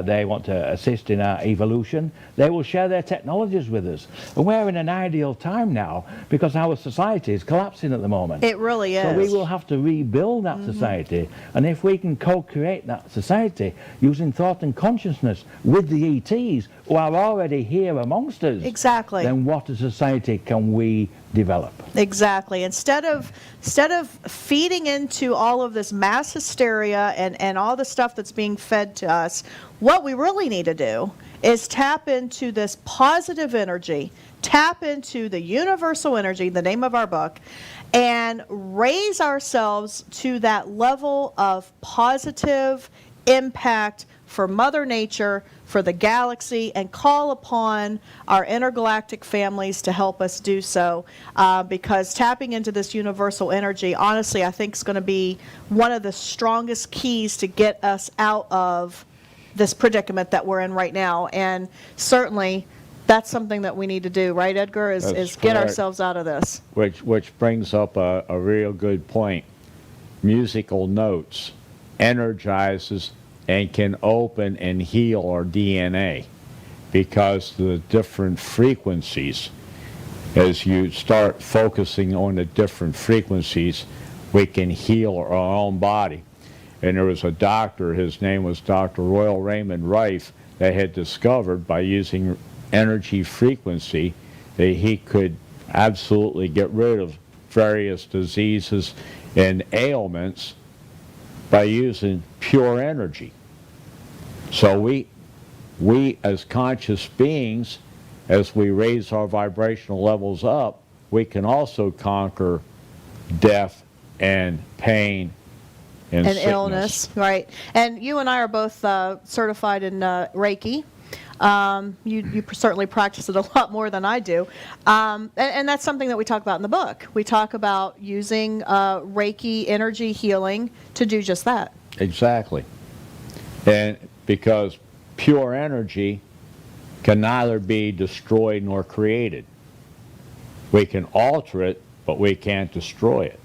B: They want to assist in our evolution. They will share their technologies with us. And we're in an ideal time now because our society is collapsing at the moment.
A: It really is.
B: So we will have to rebuild that society. And if we can co-create that society using thought and consciousness with the ETs who are already here amongst us,
A: exactly,
B: then what a society can we develop?
A: Exactly. Instead of feeding into all of this mass hysteria and all the stuff that's being fed to us, what we really need to do is tap into this positive energy, tap into the universal energy, the name of our book, and raise ourselves to that level of positive impact for Mother Nature, for the galaxy, and call upon our intergalactic families to help us do so, because tapping into this universal energy, honestly, I think is going to be one of the strongest keys to get us out of this predicament that we're in right now. And certainly that's something that we need to do, right, Edgar, is get ourselves out of this.
C: Which brings up a real good point. Musical notes energizes and can open and heal our DNA, because the different frequencies, as you start focusing on the different frequencies, We can heal our own body. And there was a doctor, his name was Dr. Royal Raymond Rife, that had discovered by using energy frequency that he could absolutely get rid of various diseases and ailments by using pure energy. So we as conscious beings, as we raise our vibrational levels up, we can also conquer death and pain and sickness.
A: Illness, right? And you and I are both certified in Reiki. You certainly practice it a lot more than I do, and that's something that we talk about in the book. We talk about using Reiki energy healing to do just that.
C: Exactly. And because pure energy can neither be destroyed nor created. We can alter it, but we can't destroy it.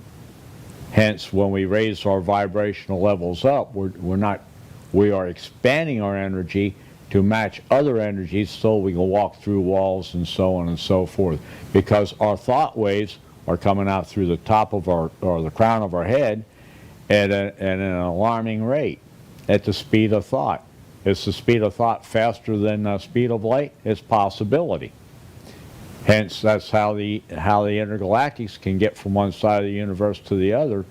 C: Hence, when we raise our vibrational levels up, we are expanding our energy to match other energies so we can walk through walls and so on and so forth. Because our thought waves are coming out through the top of or the crown of our head at an alarming rate, at the speed of thought. Is the speed of thought faster than the speed of light? It's possibility. Hence, that's how the intergalactics can get from one side of the universe to the other,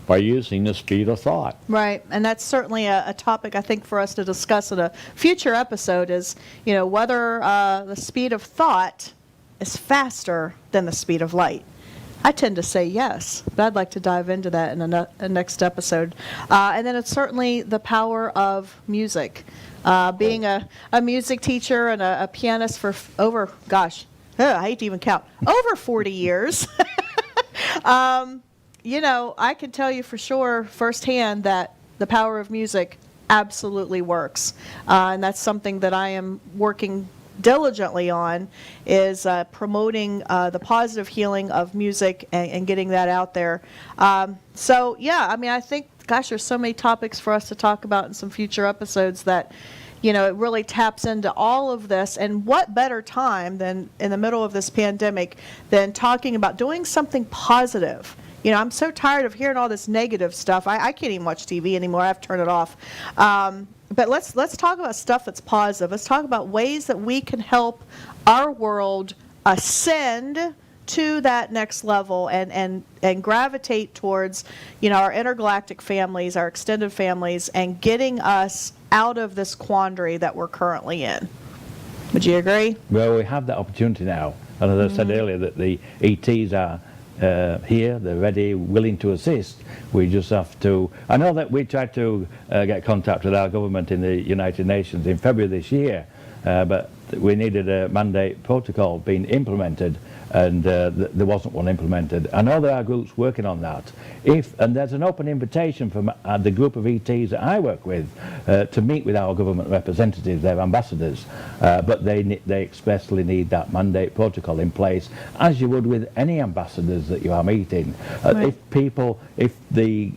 C: by using the speed of thought.
A: Right, and that's certainly a topic I think for us to discuss in a future episode is, whether the speed of thought is faster than the speed of light. I tend to say yes, but I'd like to dive into that in a next episode. And then it's certainly the power of music. Being a music teacher and a pianist for over, I hate to even count, over 40 years. I can tell you for sure firsthand that the power of music absolutely works. And that's something that I am working diligently on, is promoting the positive healing of music and getting that out there. I think, there's so many topics for us to talk about in some future episodes that, it really taps into all of this. And what better time than in the middle of this pandemic than talking about doing something positive. I'm so tired of hearing all this negative stuff. I can't even watch TV anymore. I have to turn it off. But let's talk about stuff that's positive. Let's talk about ways that we can help our world ascend to that next level and gravitate towards, our intergalactic families, our extended families, and getting us out of this quandary that we're currently in. Would you agree?
B: Well, we have that opportunity now. And as I said earlier, that the ETs are here, they're ready, willing to assist. We just have to, I know that we tried to get contact with our government in the United Nations in February this year, but we needed a mandate protocol being implemented, and there wasn't one implemented. I know there are groups working on that. And there's an open invitation from the group of ETs that I work with to meet with our government representatives, their ambassadors, but they expressly need that mandate protocol in place, as you would with any ambassadors that you are meeting.
A: Right.
B: If the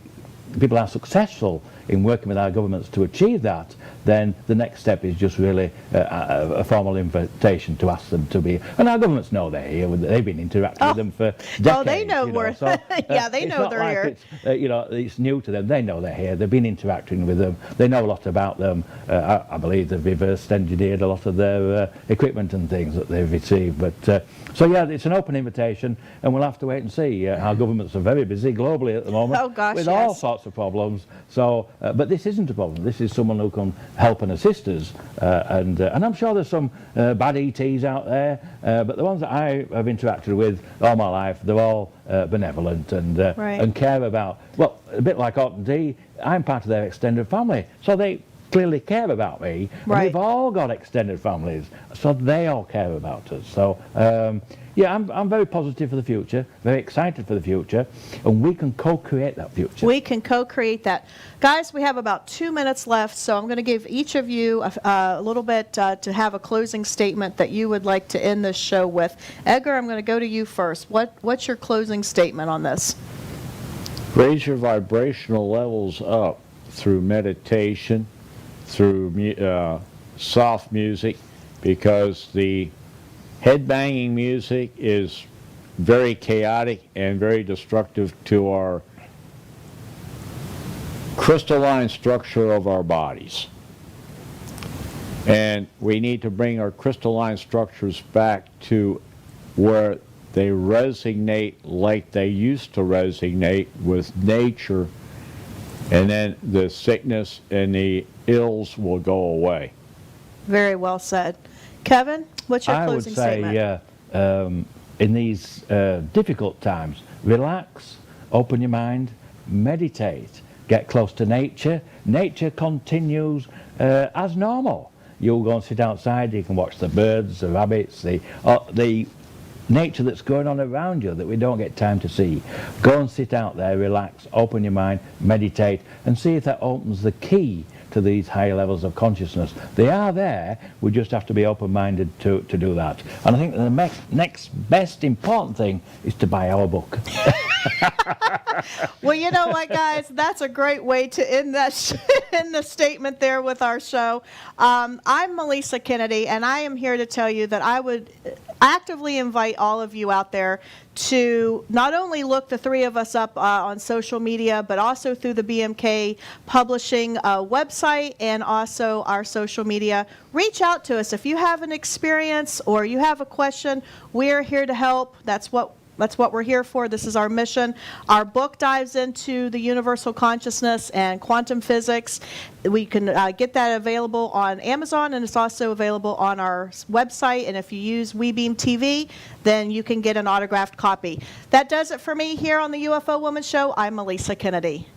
B: people are successful in working with our governments to achieve that, then the next step is just really a formal invitation to ask them to be. And our governments know they're here. They've been interacting with them for decades.
A: Oh, they know we're.
B: So,
A: yeah, they know they're here.
B: It's new to them. They know they're here. They've been interacting with them. They know a lot about them. I believe they've reverse engineered a lot of their equipment and things that they've received. But it's an open invitation, and we'll have to wait and see. Our governments are very busy globally at the moment with all sorts of problems. So, but this isn't a problem. This is someone who can help and assist us, and I'm sure there's some bad ETs out there, but the ones that I have interacted with all my life, they're all benevolent and care about, well, a bit like Orton D, I'm part of their extended family, so they clearly care about me.
A: Right.
B: And we've all got extended families, so they all care about us. So I'm very positive for the future, very excited for the future, and we can co-create that future.
A: We can co-create that. Guys, we have about 2 minutes left, so I'm going to give each of you a little bit to have a closing statement that you would like to end this show with. Edgar, I'm going to go to you first. What's your closing statement on this?
C: Raise your vibrational levels up through meditation, through soft music, because the head-banging music is very chaotic and very destructive to our crystalline structure of our bodies. And we need to bring our crystalline structures back to where they resonate like they used to resonate with nature, and then the sickness and the ills will go away.
A: Very well said. Kevin, what's your
B: I would
A: closing statement?
B: say, in these difficult times, relax, open your mind, meditate, get close to nature. Nature continues as normal. You'll go and sit outside, you can watch the birds, the rabbits, the nature that's going on around you that we don't get time to see. Go and sit out there, relax, open your mind, meditate, and see if that opens the key to these higher levels of consciousness. They are there, we just have to be open-minded to do that. And I think the next best important thing is to buy our book.
A: Well, you know what, guys? That's a great way to end that end the statement there with our show. I'm Melisa Kennedy, and I am here to tell you that I would actively invite all of you out there to not only look the three of us up on social media, but also through the BMK Publishing website and also our social media. Reach out to us if you have an experience or you have a question. We're here to help. That's what we're here for. This is our mission. Our book dives into the universal consciousness and quantum physics. We can get that available on Amazon, and it's also available on our website. And if you use WeBeam TV, then you can get an autographed copy. That does it for me here on the UFO Woman Show. I'm Melisa Kennedy.